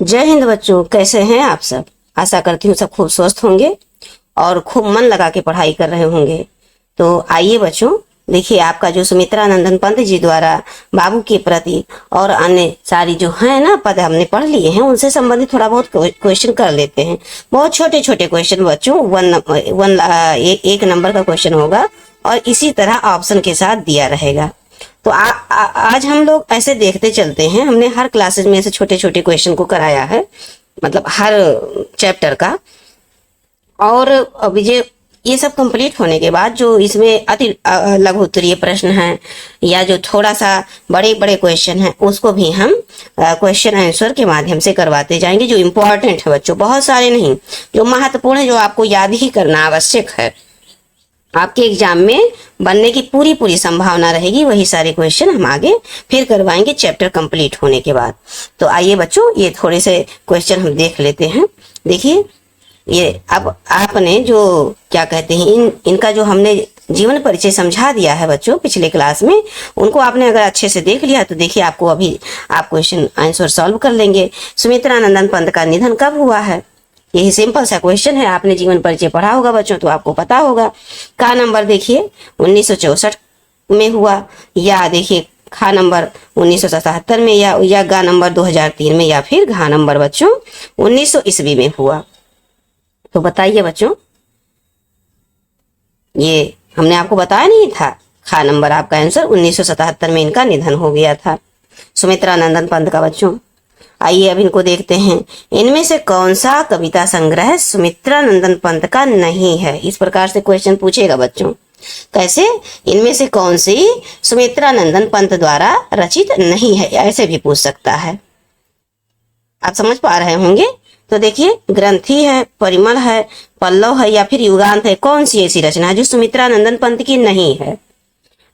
जय हिंद बच्चों, कैसे हैं आप सब। आशा करती हूँ सब खूब स्वस्थ होंगे और खूब मन लगा के पढ़ाई कर रहे होंगे। तो आइए बच्चों, देखिए आपका जो सुमित्रा नंदन पंत जी द्वारा बाबू के प्रति और अन्य सारी जो है ना पद हमने पढ़ लिए हैं, उनसे संबंधित थोड़ा बहुत क्वेश्चन कर लेते हैं। बहुत छोटे छोटे क्वेश्चन बच्चों, एक नंबर का क्वेश्चन होगा और इसी तरह ऑप्शन के साथ दिया रहेगा। तो आज हम लोग ऐसे देखते चलते हैं। हमने हर क्लासेस में ऐसे छोटे छोटे क्वेश्चन को कराया है, मतलब हर चैप्टर का। और अभी ये सब कंप्लीट होने के बाद जो इसमें अति लघु उत्तरीय प्रश्न है या जो थोड़ा सा बड़े बड़े क्वेश्चन हैं, उसको भी हम क्वेश्चन आंसर के माध्यम से करवाते जाएंगे। जो इम्पोर्टेंट है बच्चों, बहुत सारे नहीं, जो महत्वपूर्ण है, जो आपको याद ही करना आवश्यक है, आपके एग्जाम में बनने की पूरी संभावना रहेगी, वही सारे क्वेश्चन हम आगे फिर करवाएंगे चैप्टर कंप्लीट होने के बाद। तो आइए बच्चों, ये थोड़े से क्वेश्चन हम देख लेते हैं। देखिए, ये अब आपने जो क्या कहते हैं, इनका जो हमने जीवन परिचय समझा दिया है बच्चों पिछले क्लास में, उनको आपने अगर अच्छे से देख लिया तो देखिए आपको अभी आप क्वेश्चन आंसर सॉल्व कर लेंगे। सुमित्रा नंदन पंत का निधन कब हुआ है, यही सिंपल सा क्वेश्चन है। आपने जीवन परिचय पढ़ा होगा बच्चों, तो आपको पता होगा। का नंबर देखिए 1964 में हुआ, या देखिए खा नंबर 1977 में, या गा नंबर 2003 में, या फिर घा नंबर बच्चों 1900 ईस्वी में हुआ। तो बताइए बच्चों, ये हमने आपको बताया नहीं था। खा नंबर आपका आंसर 1977 में इनका निधन हो गया था, सुमित्रा नंदन पंत का बच्चों। आइए अब इनको देखते हैं। इनमें से कौन सा कविता संग्रह सुमित्रा नंदन पंत का नहीं है, इस प्रकार से क्वेश्चन पूछेगा बच्चों। कैसे, इनमें से कौन सी सुमित्रा नंदन पंत द्वारा रचित नहीं है, ऐसे भी पूछ सकता है। आप समझ पा रहे होंगे। तो देखिए, ग्रंथि है, परिमल है, पल्लव है, या फिर युगांत है। कौन सी ऐसी रचना है जो सुमित्रा नंदन पंत की नहीं है।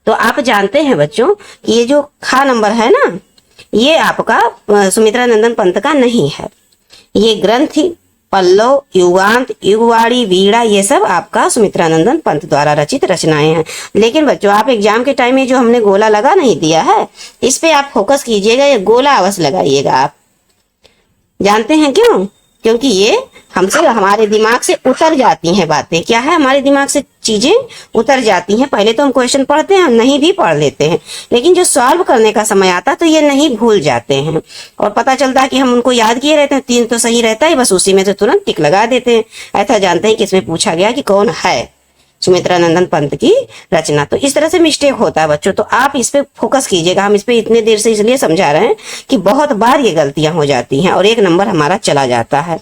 तो आप जानते हैं बच्चों कि ये जो खा नंबर है ना, ये आपका सुमित्रा नंदन पंत का नहीं है। ये ग्रंथि, पल्लव, युगांत, युगवाड़ी, वीणा, ये सब आपका सुमित्रा नंदन पंत द्वारा रचित रचनाएं हैं। लेकिन बच्चों, आप एग्जाम के टाइम में जो हमने गोला लगा नहीं दिया है, इस पे आप फोकस कीजिएगा। ये गोला अवश्य लगाइएगा। आप जानते हैं क्यों? क्योंकि ये हमसे हमारे दिमाग से उतर जाती हैं बातें। क्या है, हमारे दिमाग से चीजें उतर जाती हैं। पहले तो हम क्वेश्चन पढ़ते हैं, नहीं भी पढ़ लेते हैं, लेकिन जो सॉल्व करने का समय आता तो ये नहीं भूल जाते हैं और पता चलता है कि हम उनको याद किए रहते हैं। 3 तो सही रहता है, बस उसी में से तुरंत टिक लगा देते हैं। ऐसा जानते हैं कि इसमें पूछा गया कि कौन है सुमित्रा नंदन पंत की रचना। तो इस तरह से मिस्टेक होता है बच्चों। तो आप इस पे फोकस कीजिएगा। हम इस पे इतने देर से इसलिए समझा रहे हैं कि बहुत बार ये गलतियां हो जाती हैं और एक नंबर हमारा चला जाता है।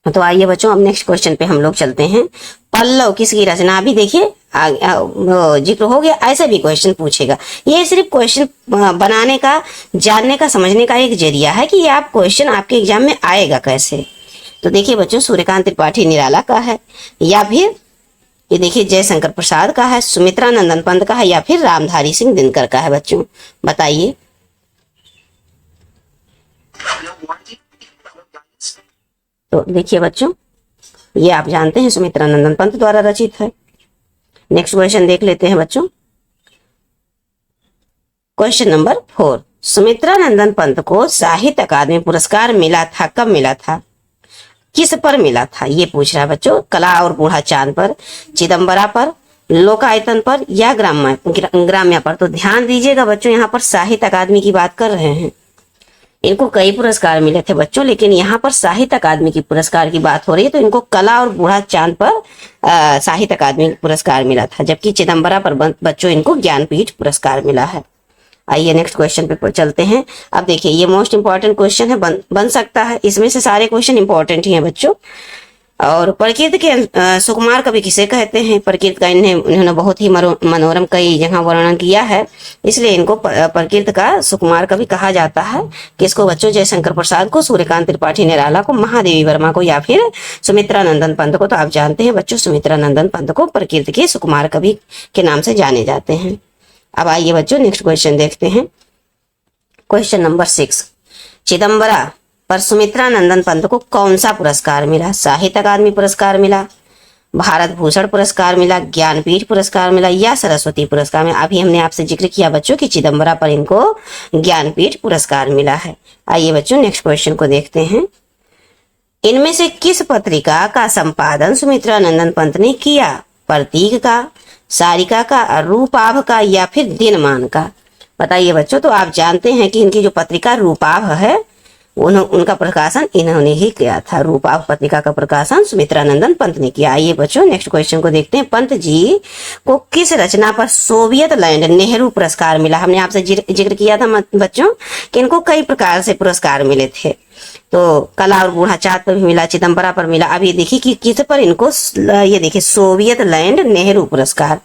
तो आइए बच्चों, अब नेक्स्ट क्वेश्चन पे हम लोग चलते हैं। पल्लव किसकी रचना, अभी देखिए जिक्र हो गया, ऐसे भी क्वेश्चन पूछेगा। ये सिर्फ क्वेश्चन बनाने का, जानने का, समझने का एक जरिया है कि ये आप क्वेश्चन आपके एग्जाम में आएगा कैसे। तो देखिए बच्चों, सूर्यकांत त्रिपाठी निराला का है, या फिर ये देखिए जयशंकर प्रसाद का है, सुमित्रा नंदन पंत का है, या फिर रामधारी सिंह दिनकर का है बच्चों। बताइए। तो देखिए बच्चों, ये आप जानते हैं सुमित्रा नंदन पंत द्वारा रचित है। नेक्स्ट क्वेश्चन देख लेते हैं बच्चों। क्वेश्चन नंबर 4, सुमित्रा नंदन पंत को साहित्य अकादमी पुरस्कार मिला था, कब मिला था, किस पर मिला था, ये पूछ रहा है बच्चों। कला और बूढ़ा चांद पर, चिदम्बरा पर, लोकायतन पर, या ग्राम्या पर। तो ध्यान दीजिएगा बच्चों, यहाँ पर साहित्य अकादमी की बात कर रहे हैं। इनको कई पुरस्कार मिले थे बच्चों, लेकिन यहाँ पर साहित्य अकादमी की पुरस्कार की बात हो रही है। तो इनको कला और बूढ़ा चांद पर साहित्य अकादमी पुरस्कार मिला था, जबकि चिदम्बरा पर बच्चों इनको ज्ञानपीठ पुरस्कार मिला है। आइए नेक्स्ट क्वेश्चन पे चलते हैं। अब देखिए, ये मोस्ट इंपॉर्टेंट क्वेश्चन है, बन सकता है। इसमें से सारे क्वेश्चन इंपॉर्टेंट ही हैं बच्चों। और प्रकृति के सुकुमार कवि किसे कहते हैं? प्रकृति का इन्होंने बहुत ही मनोरम कई जगह वर्णन किया है, इसलिए इनको प्रकृति का सुकुमार कवि कहा जाता है। किसको बच्चों? जयशंकर प्रसाद को, सूर्यकांत त्रिपाठी निराला को, महादेवी वर्मा को, या फिर सुमित्रा नंदन पंत को। तो आप जानते हैं बच्चों, सुमित्रा नंदन पंत को प्रकृति के सुकुमार कवि के नाम से जाने जाते हैं। अब आइए बच्चों, नेक्स्ट क्वेश्चन देखते हैं। क्वेश्चन नंबर 6, चिदम्बरा पर सुमित्रा नंदन पंत को कौन सा पुरस्कार मिला? साहित्य अकादमी पुरस्कार मिला, भारत भूषण पुरस्कार मिला, ज्ञानपीठ पुरस्कार मिला या सरस्वती पुरस्कार मिला? अभी हमने आपसे जिक्र किया बच्चों कि चिदम्बरा पर इनको ज्ञानपीठ पुरस्कार मिला है। आइए बच्चों नेक्स्ट क्वेश्चन को देखते हैं। इनमें से किस पत्रिका का संपादन सुमित्रा नंदन पंत ने किया? प्रतीक का, सारिका का, रूपाभ का या फिर दिनमान का? बताइए बच्चों। तो आप जानते हैं कि इनकी जो पत्रिका रूपाभ है उनका प्रकाशन इन्होंने ही किया था। रूपाभ पत्रिका का प्रकाशन सुमित्रा नंदन पंत ने किया। आइए बच्चों नेक्स्ट क्वेश्चन को देखते हैं। पंत जी को किस रचना पर सोवियत लैंड नेहरू पुरस्कार मिला? हमने आपसे जिक्र किया था बच्चों कि इनको कई प्रकार से पुरस्कार मिले थे। तो कला और बूढ़ा चाँद पर भी मिला, चिदम्बरा पर मिला। अब ये देखिए कि किस पर इनको, ये देखिए सोवियत लैंड नेहरू पुरस्कार,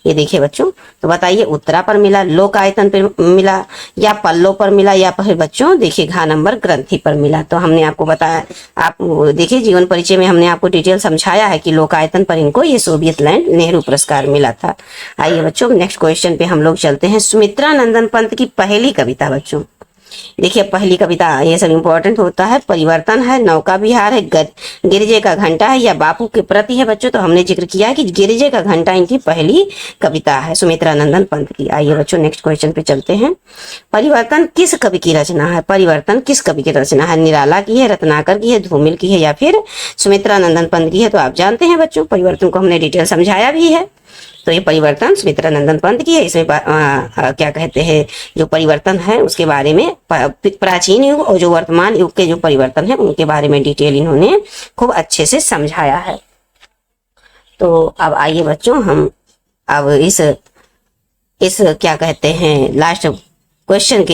ये देखिए बच्चों। तो बताइए उत्तरा पर मिला, लोकायतन पर मिला या पल्लो पर मिला या फिर बच्चों देखिए घ नंबर ग्रंथि पर मिला? तो हमने आपको बताया, आप देखिए जीवन परिचय में हमने आपको डिटेल समझाया है कि लोकायतन पर इनको ये सोवियत लैंड नेहरू पुरस्कार मिला था। आइए बच्चों नेक्स्ट क्वेश्चन पे हम लोग चलते हैं। सुमित्रा नंदन पंत की पहली कविता बच्चों, देखिए पहली कविता, ये सब इंपॉर्टेंट होता है। परिवर्तन है, नौका विहार है, गिरिजे का घंटा है या बापू के प्रति है बच्चों? तो हमने जिक्र किया है कि गिरिजे का घंटा इनकी पहली कविता है सुमित्रा नंदन पंत की। आइए बच्चों नेक्स्ट क्वेश्चन पे चलते हैं। परिवर्तन किस कवि की रचना है? परिवर्तन किस कवि की रचना है? निराला की है, रत्नाकर की है, धूमिल की है या फिर सुमित्रा नंदन पंत की है? तो आप जानते हैं बच्चों परिवर्तन को हमने डिटेल समझाया भी है। तो ये परिवर्तन सुमित्रा नंदन पंत की है। इसमें क्या कहते हैं, जो परिवर्तन है उसके बारे में प्राचीन युग और जो वर्तमान युग के जो परिवर्तन है उनके बारे में डिटेल इन्होंने खूब अच्छे से समझाया है। तो अब आइए बच्चों हम अब इस क्या कहते हैं लास्ट क्वेश्चन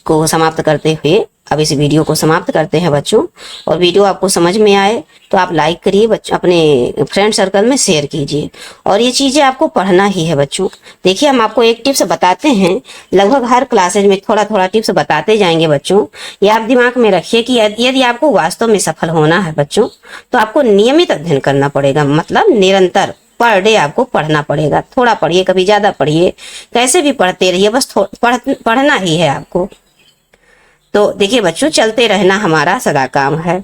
को समाप्त करते हुए अब इस वीडियो को समाप्त करते हैं बच्चों। और वीडियो आपको समझ में आए तो आप लाइक करिए बच्चों, अपने फ्रेंड सर्कल में शेयर कीजिए। और ये चीज़ें आपको पढ़ना ही है बच्चों। देखिए हम आपको एक टिप्स बताते हैं, लगभग हर क्लासेज में थोड़ा थोड़ा टिप्स बताते जाएंगे बच्चों। ये आप दिमाग में रखिए कि यदि आपको वास्तव में सफल होना है बच्चों तो आपको नियमित अध्ययन करना पड़ेगा, मतलब निरंतर पर डे आपको पढ़ना पड़ेगा। थोड़ा पढ़िए, कभी ज्यादा पढ़िए, कैसे भी पढ़ते रहिए, बस पढ़ना ही है आपको। तो देखिए बच्चों चलते रहना हमारा सदा काम है,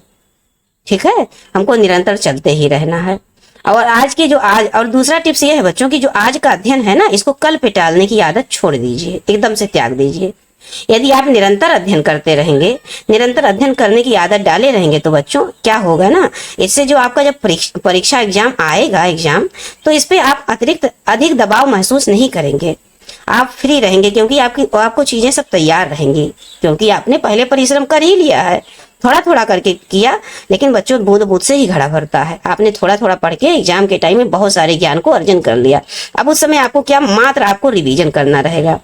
ठीक है, हमको निरंतर चलते ही रहना है। और आज के जो आज और दूसरा टिप्स ये है बच्चों कि जो आज का अध्ययन है ना इसको कल पे टालने की आदत छोड़ दीजिए, एकदम से त्याग दीजिए। यदि आप निरंतर अध्ययन करते रहेंगे, निरंतर अध्ययन करने की आदत डाले रहेंगे तो बच्चों क्या होगा ना, इससे जो आपका जब परीक्षा एग्जाम आएगा तो इस पे आप अधिक दबाव महसूस नहीं करेंगे। आप फ्री रहेंगे क्योंकि आपको चीजें सब तैयार रहेंगी, क्योंकि आपने पहले परिश्रम कर ही लिया है, थोड़ा थोड़ा करके किया। लेकिन बच्चों बूंद बूंद से ही घड़ा भरता है। आपने थोड़ा थोड़ा पढ़ के एग्जाम के टाइम में बहुत सारे ज्ञान को अर्जन कर लिया। अब उस समय आपको क्या, मात्र आपको रिवीजन करना रहेगा।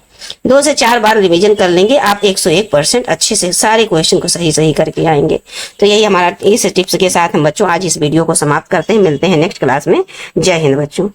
2 से 4 बार रिवीजन कर लेंगे आप 101% अच्छे से सारे क्वेश्चन को सही करके आएंगे। तो यही हमारा इस टिप्स के साथ हम बच्चों आज इस वीडियो को समाप्त करते हैं। मिलते हैं नेक्स्ट क्लास में। जय हिंद बच्चों।